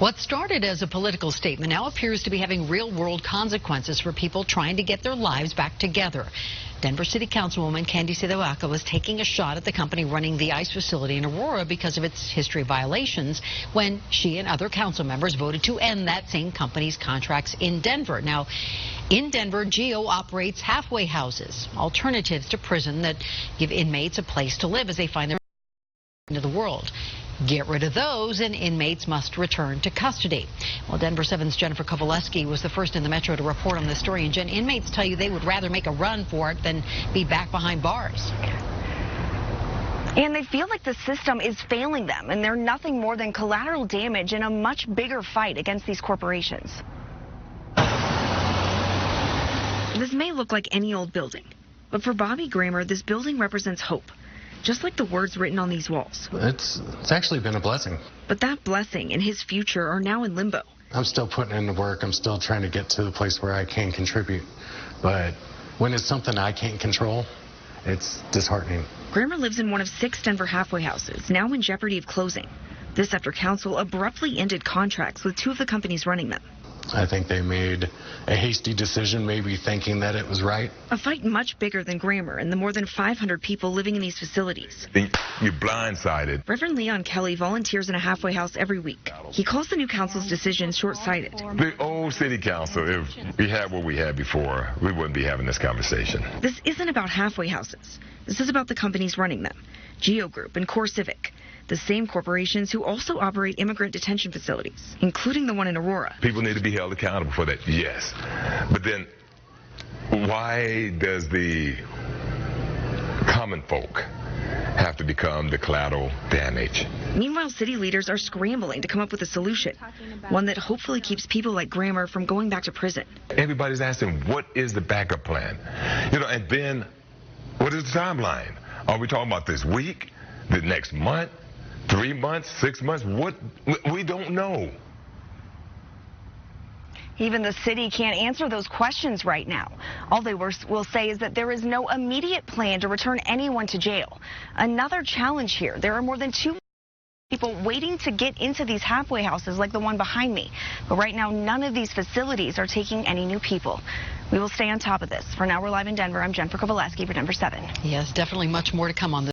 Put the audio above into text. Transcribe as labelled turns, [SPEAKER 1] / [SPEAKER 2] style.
[SPEAKER 1] What started as a political statement now appears to be having real-world consequences for people trying to get their lives back together. Denver City Councilwoman Candi was taking a shot at the company running the ice facility in Aurora because of its history of violations when she and other council members voted to end that same company's contracts in Denver. Now, in Denver, GEO operates halfway houses, alternatives to prison that give inmates a place to live as they find their way into the world. Get rid of those and inmates must return to custody. Well, Denver 7's Jennifer Kovaleski was the first in the metro to report on this story. And Jen, inmates tell you they would rather make a run for it than be back behind bars.
[SPEAKER 2] And they feel like the system is failing them, and they're nothing more than collateral damage in a much bigger fight against these corporations. This may look like any old building, but for Bobby Grammer, this building represents hope. Just like the words written on these walls.
[SPEAKER 3] It's actually been a blessing.
[SPEAKER 2] But that blessing and his future are now in limbo.
[SPEAKER 3] I'm still putting in the work. I'm still trying to get to the place where I can contribute. But when it's something I can't control, it's disheartening.
[SPEAKER 2] Grammer lives in one of 6 Denver halfway houses, now in jeopardy of closing. This after council abruptly ended contracts with 2 of the companies running them.
[SPEAKER 3] I think they made a hasty decision, maybe thinking that it was right.
[SPEAKER 2] A fight much bigger than Grammer and the more than 500 people living in these facilities.
[SPEAKER 4] You're blindsided.
[SPEAKER 2] Reverend Leon Kelly volunteers in a halfway house every week. He calls the new council's decision short-sighted.
[SPEAKER 4] The old city council, if we had what we had before, we wouldn't be having this conversation.
[SPEAKER 2] This isn't about halfway houses. This is about the companies running them. GEO Group and Core Civic, the same corporations who also operate immigrant detention facilities, including the one in Aurora.
[SPEAKER 4] People need to be held accountable for that, yes. But then, why does the common folk have to become the collateral damage?
[SPEAKER 2] Meanwhile, city leaders are scrambling to come up with a solution, one that hopefully keeps people like Grammer from going back to prison.
[SPEAKER 4] Everybody's asking, what is the backup plan? And then, what is the timeline? Are we talking about this week, the next month, 3 months, 6 months? What? We don't know.
[SPEAKER 2] Even the city can't answer those questions right now. All they will say is that there is no immediate plan to return anyone to jail. Another challenge here, there are more than 2 people waiting to get into these halfway houses like the one behind me. But right now, none of these facilities are taking any new people. We will stay on top of this. For now, we're live in Denver. I'm Jennifer Kovaleski for Denver 7.
[SPEAKER 1] Yes, definitely much more to come on this.